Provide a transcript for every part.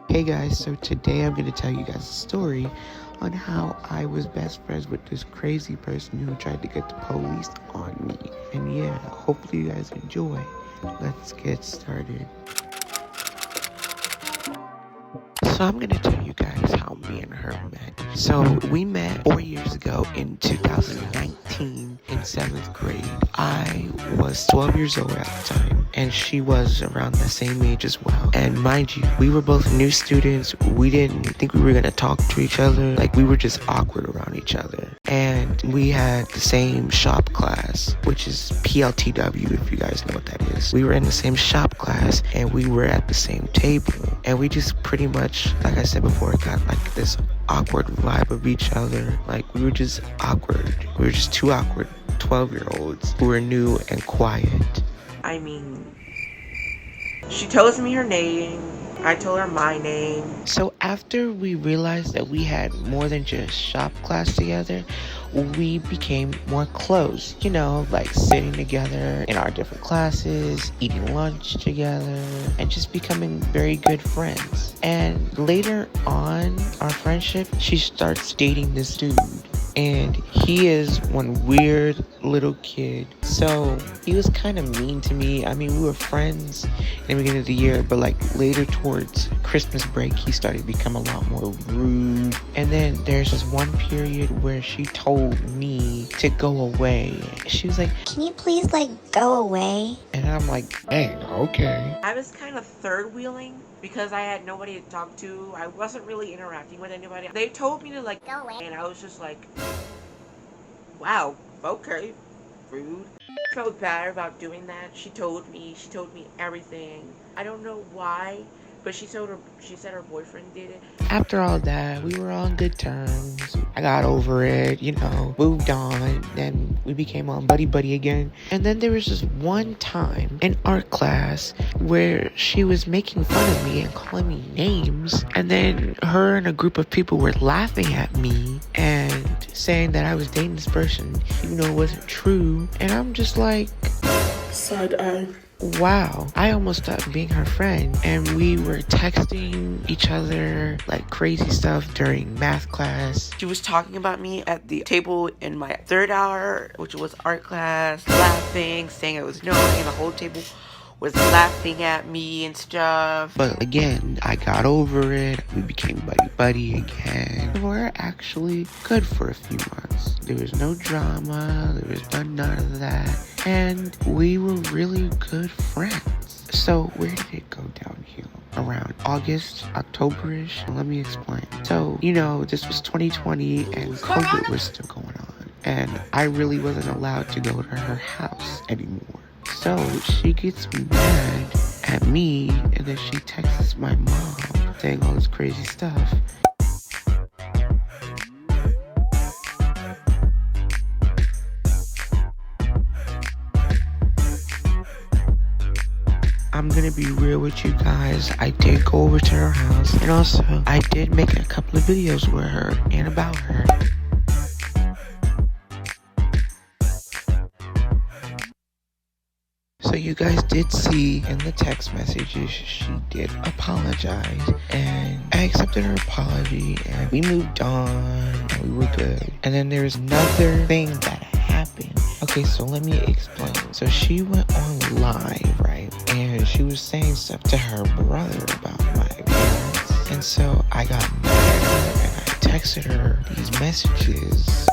Hey guys, so today I'm going to tell you guys a story on how I was best friends with this crazy person who tried to get the police on me. And yeah, hopefully you guys enjoy. Let's get started. So I'm going to tell you guys how me and her met. So we met 4 years ago in 2019 in 7th grade. I was 12 years old at the time, and she was around the same age as well. And mind you, we were both new students. We didn't think we were going to talk to each other. Like, we were just awkward around each other. And we had the same shop class, which is PLTW, if you guys know what that is. We were in the same shop class, and we were at the same table. And we just pretty much, like I said before, got like this awkward vibe of each other. Like, we were just awkward. We were just two awkward 12-year-olds who were new and quiet. I mean, she tells me her name. I told her my name. So after we realized that we had more than just shop class together, we became more close, like sitting together in our different classes, eating lunch together, and just becoming very good friends. And later on, our friendship, she starts dating this dude. And he is one weird little kid. So he was kind of mean to me. I mean, we were friends in the beginning of the year, but like later towards Christmas break, he started to become a lot more rude. And then there's this one period where she told me to go away. She was like, "Can you please go away?" And I'm like, "Hey, okay." I was kind of third wheeling because I had nobody to talk to. I wasn't really interacting with anybody. They told me to go away, and I was just like, wow, okay, rude. I felt bad about doing that. She told me everything. I don't know why, but she said her boyfriend did it. After all that, we were on good terms. I got over it, moved on. Then we became on buddy again. And then there was this one time in art class where she was making fun of me and calling me names. And then her and a group of people were laughing at me and saying that I was dating this person, even though it wasn't true. And I'm just like, Side eye. wow, I almost stopped being her friend. And we were texting each other like crazy stuff during math class. She was talking about me at the table in my third hour, which was art class, laughing, saying I was annoying, and the whole table was laughing at me and stuff. But again, I got over it. We became buddy again. We were actually good for a few months. There was no drama. There was none of that. And we were really good friends. So where did it go downhill? Around August, October-ish? Let me explain. So, this was 2020 and COVID was still going on. And I really wasn't allowed to go to her house anymore. So she gets mad at me, and then she texts my mom saying all this crazy stuff. I'm gonna be real with you guys. I did go over to her house, and also I did make a couple of videos with her and about her. So you guys did see in the text messages, she did apologize, and I accepted her apology, and we moved on, and we were good. And then there's another thing that happened. Okay, so let me explain. So she went on live, right? And she was saying stuff to her brother about my parents. And so I got mad at her, and I texted her these messages.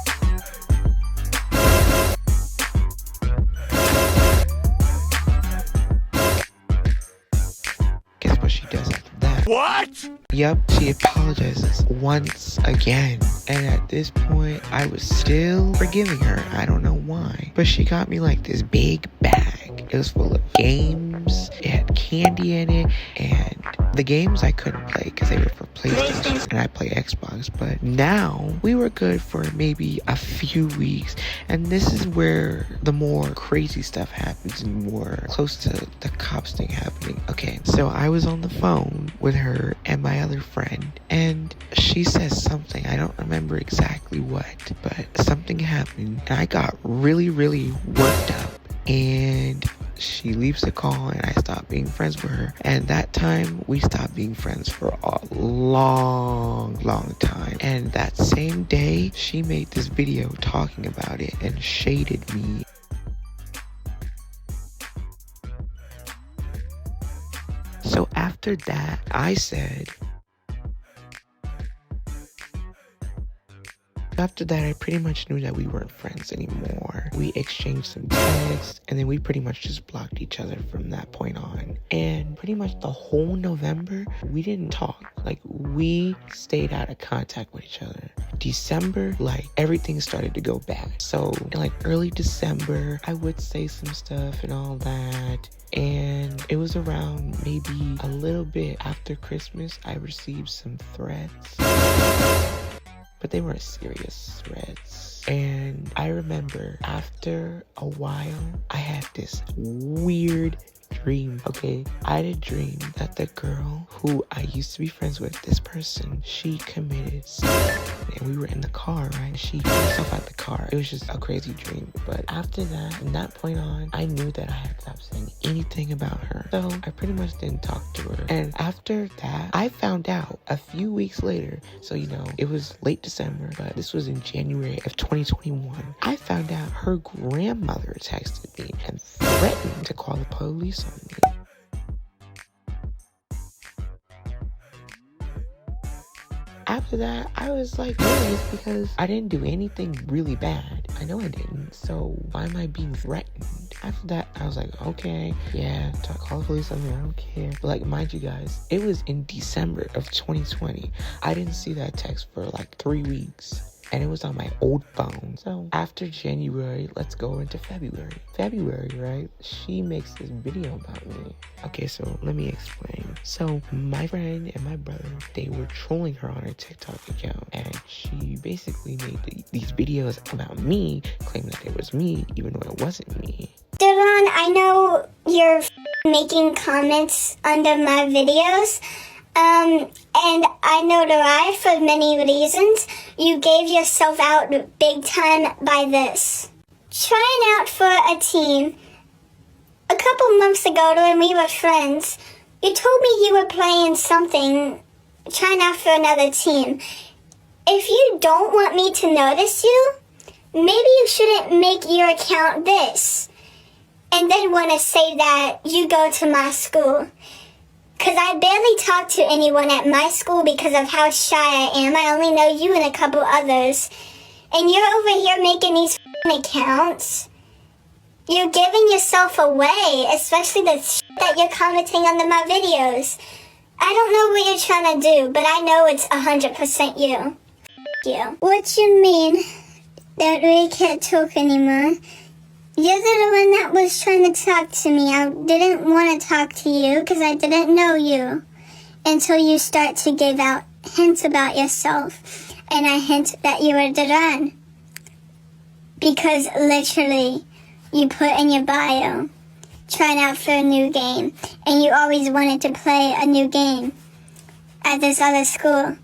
Guess what she does after that? What? Yep, she apologizes once again. And at this point, I was still forgiving her. I don't know why. But she got me like this big bag. It was full of games. It had candy in it. And the games I couldn't play because they were for PlayStation. And I play Xbox. But now, we were good for maybe a few weeks. And this is where the more crazy stuff happens and more close to the cops thing happening. Okay, so I was on the phone with her and my other friend, and she says something. I don't remember exactly what, but something happened, and I got really worked up. And she leaves the call and I stop being friends with her. And that time, we stopped being friends for a long time. And that same day, she made this video talking about it and shaded me. So after that, I said, after that, I pretty much knew that we weren't friends anymore. We exchanged some texts, and then we pretty much just blocked each other from that point on. And pretty much the whole November, we didn't talk. Like, we stayed out of contact with each other. December, like, everything started to go bad. So, in like early December, I would say some stuff and all that. And it was around maybe a little bit after Christmas, I received some threats. But they weren't serious threats. And I remember after a while, I had this weird dream, okay? I had a dream that the girl who I used to be friends with, this person, she committed suicide. And we were in the car, right? She threw herself out the car. It was just a crazy dream. But after that, from that point on, I knew that I had to stop saying anything about her. So I pretty much didn't talk to her. And after that, I found out a few weeks later. So, you know, it was late December, but this was in January of 2021. I found out her grandmother texted me and threatened to call the police on me. After that, I was like nervous because I didn't do anything really bad. I know I didn't, so why am I being threatened? After that, I was like, okay, yeah, call the police on me, I don't care. But like, mind you guys, it was in December of 2020. I didn't see that text for like 3 weeks. And it was on my old phone. So after January, let's go into February. February, right? She makes this video about me. Okay, so let me explain. So my friend and my brother, they were trolling her on her TikTok account. And she basically made these videos about me, claiming that it was me, even though it wasn't me. Devon, I know you're making comments under my videos. And I know Derai, for many reasons, you gave yourself out big time by this. Trying out for a team. A couple months ago when we were friends, you told me you were playing something, trying out for another team. If you don't want me to notice you, maybe you shouldn't make your account this. And then want to say that you go to my school. Because I barely talk to anyone at my school because of how shy I am. I only know you and a couple others. And you're over here making these accounts. You're giving yourself away, especially the that you're commenting under my videos. I don't know what you're trying to do, but I know it's 100% you. You. What you mean that we can't talk anymore? You're the one that was trying to talk to me. I didn't want to talk to you because I didn't know you until you start to give out hints about yourself. And I hint that you were Duran. Because literally, you put in your bio, trying out for a new game. And you always wanted to play a new game at this other school.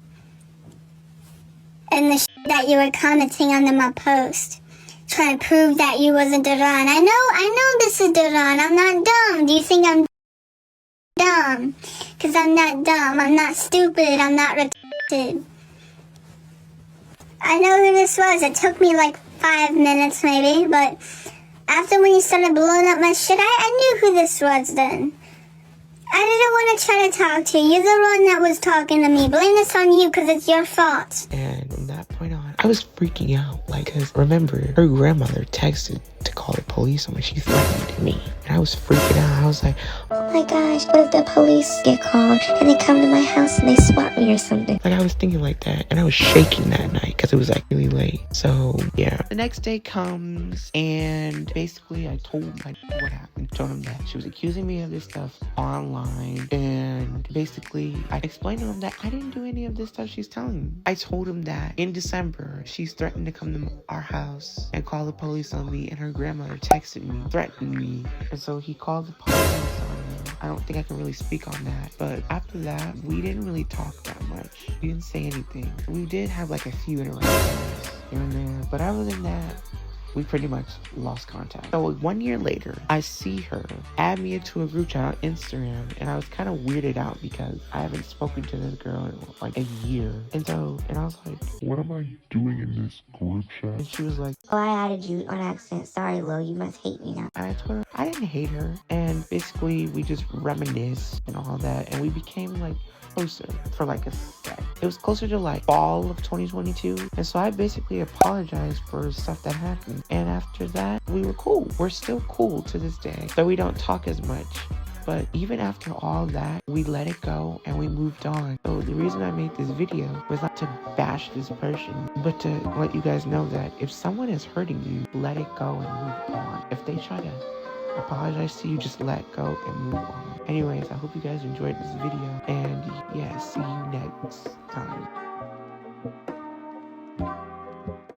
And the that you were commenting under my post. Trying to prove that you wasn't Duran. I know this is Duran. I'm not dumb. Do you think I'm dumb? Because I'm not dumb. I'm not stupid. I'm not retarded. I know who this was. It took me like 5 minutes maybe, but after when you started blowing up my shit, I knew who this was then. I didn't want to try to talk to you. You're the one that was talking to me. Blame this on you because it's your fault. And from that point on, I was freaking out. Like, because remember, her grandmother texted to call the police on me. She threatened me. And I was freaking out. I was like, Oh my gosh, what if the police get called and they come to my house and they swat me or something? like, I was thinking like that. And I was shaking that night because it was like really late. So, yeah. The next day comes and basically I told my what happened. Told him that she was accusing me of this stuff online. And basically I explained to him that I didn't do any of this stuff she's telling me. I told him that in December, she's threatened to come to our house and call the police on me. And her grandmother texted me, threatened me. And so he called the police on me. I don't think I can really speak on that. But after that, we didn't really talk that much. We didn't say anything. We did have like a few interactions here and there. But other than that, we pretty much lost contact. So 1 year later, I see her add me into a group chat on Instagram, and I was kind of weirded out because I haven't spoken to this girl in like a year. And I was like, what am I doing in this group chat? And she was like, oh, I added you on accident. Sorry, Lil, you must hate me now. and I told her I didn't hate her. And basically we just reminisced and all that, and we became like closer for like a sec. It was closer to like fall of 2022, and so I basically apologized for stuff that happened, and after that we were cool. We're still cool to this day, though we don't talk as much. But even after all that, we let it go and we moved on. So the reason I made this video was not to bash this person, but to let you guys know that if someone is hurting you, let it go and move on. If they try to apologize to you, just let go and move on. Anyways, I hope you guys enjoyed this video, and yeah, see you next time.